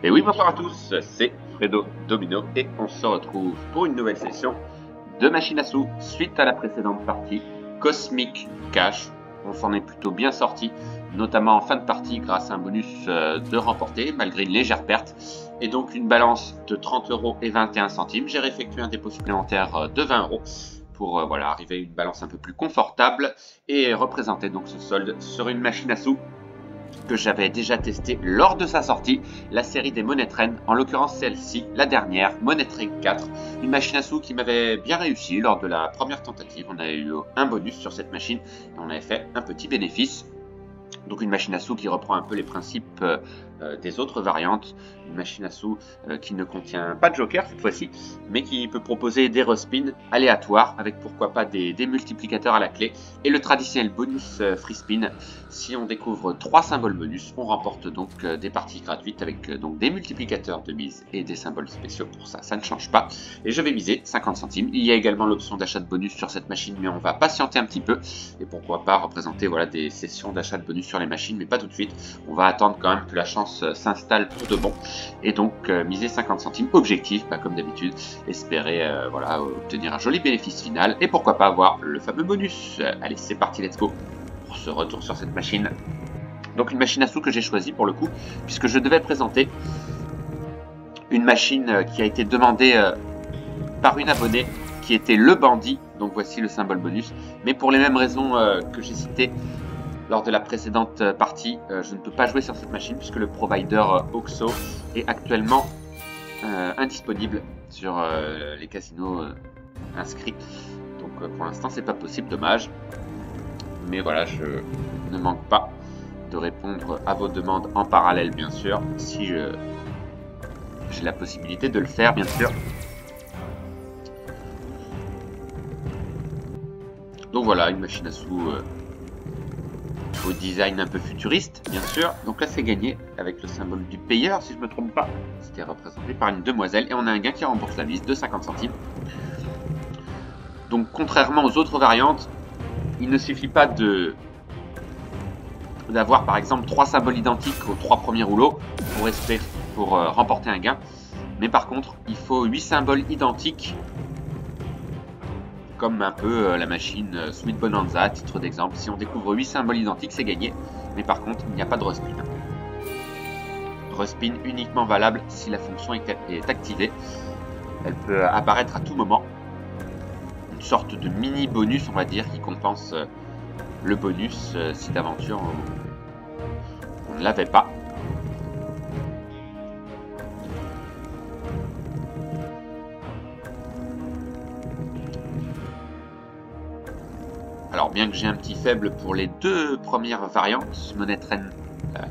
Et oui, bonsoir à tous, c'est Fredo Domino et on se retrouve pour une nouvelle session de machine à sous suite à la précédente partie Cosmic Cash. On s'en est plutôt bien sorti, notamment en fin de partie grâce à un bonus de remporté malgré une légère perte et donc une balance de 30 € et 21 centimes. J'ai réeffectué un dépôt supplémentaire de 20 € pour voilà, arriver à une balance un peu plus confortable et représenter donc ce solde sur une machine à sous que j'avais déjà testé lors de sa sortie, la série des Money Train, en l'occurrence celle-ci, la dernière, Money Train 4, une machine à sous qui m'avait bien réussi lors de la première tentative. On avait eu un bonus sur cette machine et on avait fait un petit bénéfice. Donc une machine à sous qui reprend un peu les principes des autres variantes, une machine à sous qui ne contient pas de joker cette fois-ci, mais qui peut proposer des respins aléatoires avec pourquoi pas des multiplicateurs à la clé et le traditionnel bonus free spin. Si on découvre 3 symboles bonus, on remporte donc des parties gratuites avec donc des multiplicateurs de mise et des symboles spéciaux. Pour ça, ça ne change pas. Et je vais miser 50 centimes. Il y a également l'option d'achat de bonus sur cette machine, mais on va patienter un petit peu et pourquoi pas représenter voilà, des sessions d'achat de bonus sur les machines, mais pas tout de suite. On va attendre quand même que la chance s'installe pour de bon et donc miser 50 centimes. Objectif, comme d'habitude, espérer voilà, obtenir un joli bénéfice final et pourquoi pas avoir le fameux bonus. Allez, c'est parti, let's go pour ce retour sur cette machine. Donc une machine à sous que j'ai choisie pour le coup, puisque je devais présenter une machine qui a été demandée par une abonnée qui était le bandit. Donc voici le symbole bonus, mais pour les mêmes raisons que j'ai citées lors de la précédente partie, je ne peux pas jouer sur cette machine puisque le provider Oxo est actuellement indisponible sur les casinos inscrits. Donc pour l'instant c'est pas possible, dommage. Mais voilà, je ne manque pas de répondre à vos demandes en parallèle bien sûr, si j'ai la possibilité de le faire bien sûr. Donc voilà, une machine à sous au design un peu futuriste, bien sûr. Donc là, c'est gagné avec le symbole du payeur, si je ne me trompe pas. C'était représenté par une demoiselle. Et on a un gain qui rembourse la mise de 50 centimes. Donc, contrairement aux autres variantes, il ne suffit pas d'avoir, par exemple, 3 symboles identiques aux 3 premiers rouleaux pour remporter un gain. Mais par contre, il faut 8 symboles identiques, comme un peu la machine Sweet Bonanza, à titre d'exemple. Si on découvre 8 symboles identiques, c'est gagné. Mais par contre, il n'y a pas de respin. Respin uniquement valable si la fonction est activée. Elle peut apparaître à tout moment. Une sorte de mini bonus, on va dire, qui compense le bonus si d'aventure on ne l'avait pas. Alors bien que j'ai un petit faible pour les 2 premières variantes, Money Train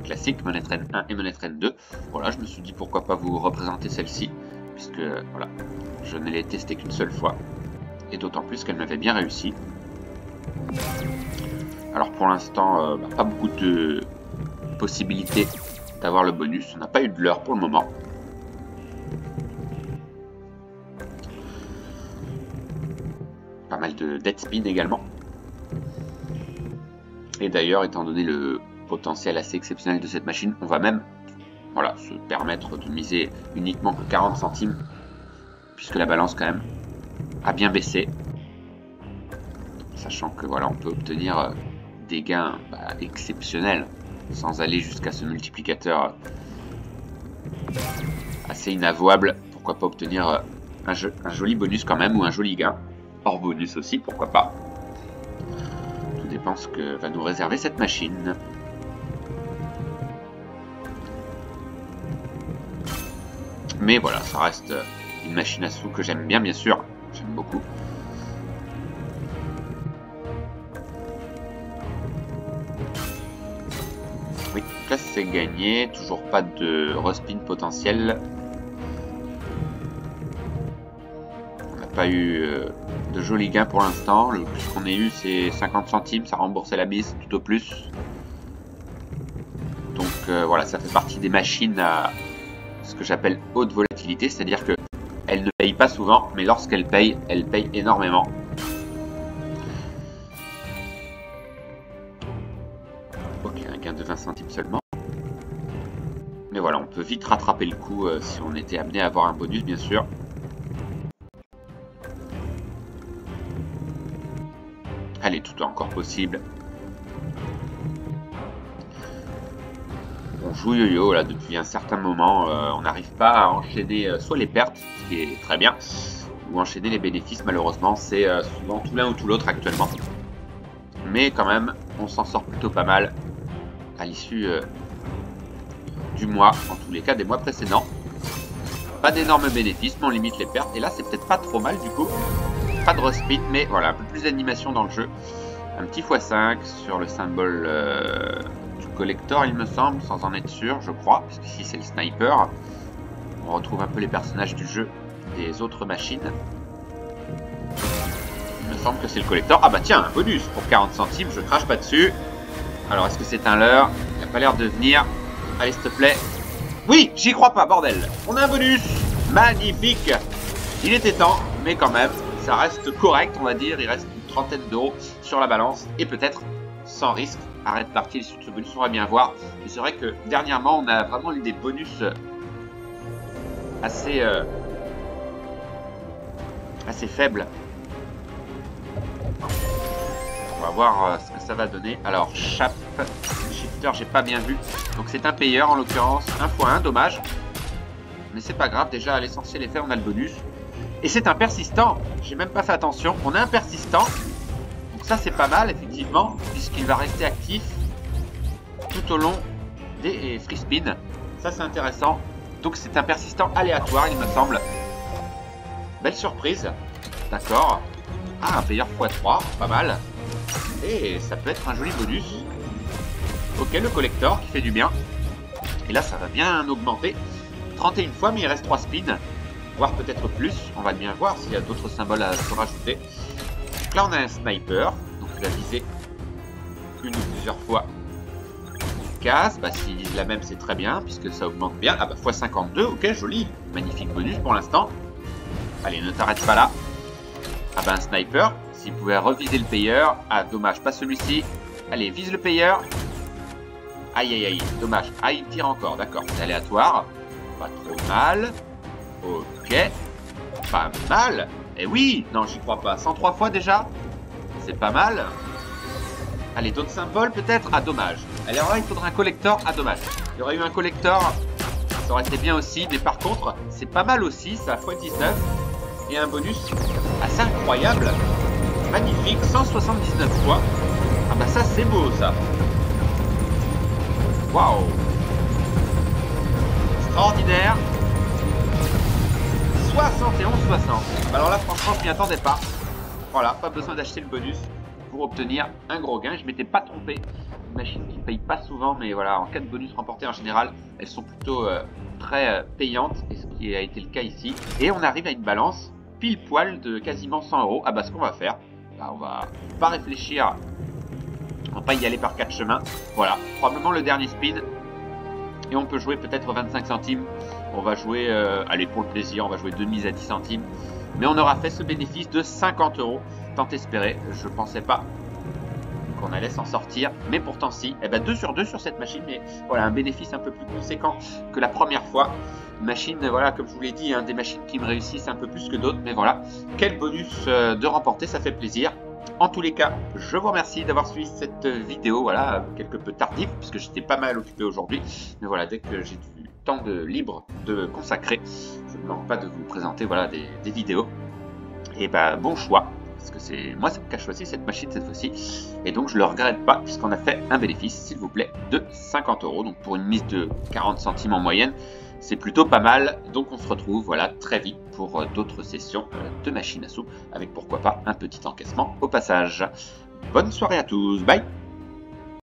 classique, Money Train 1 et Money Train 2, voilà, je me suis dit pourquoi pas vous représenter celle-ci, puisque voilà, je ne l'ai testée qu'une seule fois, et d'autant plus qu'elle m'avait bien réussi. Alors pour l'instant, pas beaucoup de possibilités d'avoir le bonus, on n'a pas eu de leurre pour le moment. Pas mal de dead spin également. Et d'ailleurs, étant donné le potentiel assez exceptionnel de cette machine, on va même voilà, se permettre de miser uniquement que 40 centimes, puisque la balance quand même a bien baissé. Sachant que voilà, on peut obtenir des gains exceptionnels, sans aller jusqu'à ce multiplicateur assez inavouable. Pourquoi pas obtenir un joli bonus quand même, ou un joli gain, hors bonus aussi, pourquoi pas. Dépend ce que va nous réserver cette machine. Mais voilà, ça reste une machine à sous que j'aime bien sûr. J'aime beaucoup. Oui, là c'est gagné. Toujours pas de respin potentiel. On n'a pas eu de jolis gains pour l'instant. Le plus qu'on ait eu, c'est 50 centimes. Ça remboursait la mise tout au plus. Donc voilà, ça fait partie des machines à ce que j'appelle haute volatilité. C'est-à-dire qu'elle ne paye pas souvent, mais lorsqu'elle paye, elle paye énormément. Ok, un gain de 20 centimes seulement. Mais voilà, on peut vite rattraper le coup si on était amené à avoir un bonus, bien sûr. Allez, tout est encore possible. On joue yo-yo là depuis un certain moment. On n'arrive pas à enchaîner soit les pertes, ce qui est très bien, ou enchaîner les bénéfices. Malheureusement, c'est souvent tout l'un ou tout l'autre actuellement. Mais quand même, on s'en sort plutôt pas mal à l'issue du mois, en tous les cas des mois précédents. Pas d'énormes bénéfices, mais on limite les pertes. Et là, c'est peut-être pas trop mal du coup. Pas de speed, mais voilà, un peu plus d'animation dans le jeu. Un petit x5 sur le symbole du collector, il me semble, sans en être sûr, je crois, puisque ici c'est le sniper. On retrouve un peu les personnages du jeu des autres machines. Il me semble que c'est le collector. Ah bah tiens, un bonus pour 40 centimes, je crache pas dessus. Alors, est-ce que c'est un leurre? Il n'a pas l'air de venir. Allez, s'il te plaît. Oui, j'y crois pas, bordel. On a un bonus. Magnifique. Il était temps, mais quand même, ça reste correct, on va dire. Il reste une trentaine d'euros sur la balance. Et peut-être, sans risque, arrête de partir sur ce bonus, on va bien voir. Mais c'est vrai que, dernièrement, on a vraiment eu des bonus assez faibles. On va voir ce que ça va donner. Alors, chape, shifter, j'ai pas bien vu. Donc c'est un payeur en l'occurrence. 1x1, dommage. Mais c'est pas grave, déjà l'essentiel est fait, on a le bonus. Et c'est un persistant. J'ai même pas fait attention. On a un persistant. Donc ça c'est pas mal effectivement, puisqu'il va rester actif tout au long des free spin. Ça c'est intéressant. Donc c'est un persistant aléatoire, il me semble. Belle surprise. D'accord. Ah, un payeur x3, pas mal. Et ça peut être un joli bonus. Ok, le collector qui fait du bien. Et là, ça va bien augmenter. 31 fois, mais il reste 3 spins. Voire peut-être plus. On va bien voir s'il y a d'autres symboles à se rajouter. Donc là, on a un sniper. Donc il va viser une ou plusieurs fois. Case. Bah, s'il vise la même, c'est très bien, puisque ça augmente bien. Ah bah, x52. Ok, joli. Magnifique bonus pour l'instant. Allez, ne t'arrête pas là. Ah bah, un sniper. S'il pouvait reviser le payeur. Ah, dommage, pas celui-ci. Allez, vise le payeur. Aïe, aïe, aïe, dommage. Ah, il tire encore, d'accord. C'est aléatoire. Pas trop mal. Ok. Pas mal. Eh oui. Non, j'y crois pas. 103 fois déjà. C'est pas mal. Allez, d'autres symboles peut-être. Ah, dommage. Alors là, il faudra un collector. Ah, dommage. Il y aurait eu un collector. Ça aurait été bien aussi. Mais par contre, c'est pas mal aussi. Ça x19. Et un bonus assez incroyable. Magnifique. 179 fois. Ah bah ça, c'est beau, ça. Waouh! Extraordinaire! 71,60. Alors là, franchement, je m'y attendais pas. Voilà, pas besoin d'acheter le bonus pour obtenir un gros gain. Je m'étais pas trompé. Une machine qui ne paye pas souvent, mais voilà, en cas de bonus remporté en général, elles sont plutôt très payantes, et ce qui a été le cas ici. Et on arrive à une balance pile poil de quasiment 100 euros. Ah bah, ce qu'on va faire, bah, on va pas réfléchir. On va pas y aller par 4 chemins. Voilà, probablement le dernier spin. Et on peut jouer peut-être 25 centimes. On va jouer, allez, pour le plaisir, on va jouer 2 mises à 10 centimes. Mais on aura fait ce bénéfice de 50 euros. Tant espéré, je pensais pas qu'on allait s'en sortir. Mais pourtant si, eh ben 2 sur 2 sur cette machine. Mais voilà, un bénéfice un peu plus conséquent que la première fois. Une machine, voilà, comme je vous l'ai dit, hein, des machines qui me réussissent un peu plus que d'autres. Mais voilà, quel bonus de remporter, ça fait plaisir. En tous les cas, je vous remercie d'avoir suivi cette vidéo, voilà, quelque peu tardive, puisque j'étais pas mal occupé aujourd'hui. Mais voilà, dès que j'ai du temps libre de consacrer, je ne manque pas de vous présenter voilà, des vidéos. Et bah, bon choix, parce que c'est moi qui a choisi cette machine cette fois-ci. Et donc, je ne le regrette pas, puisqu'on a fait un bénéfice, s'il vous plaît, de 50 euros. Donc, pour une mise de 40 centimes en moyenne, c'est plutôt pas mal. Donc on se retrouve voilà, très vite pour d'autres sessions de machine à sous, avec pourquoi pas un petit encaissement au passage. Bonne soirée à tous, bye!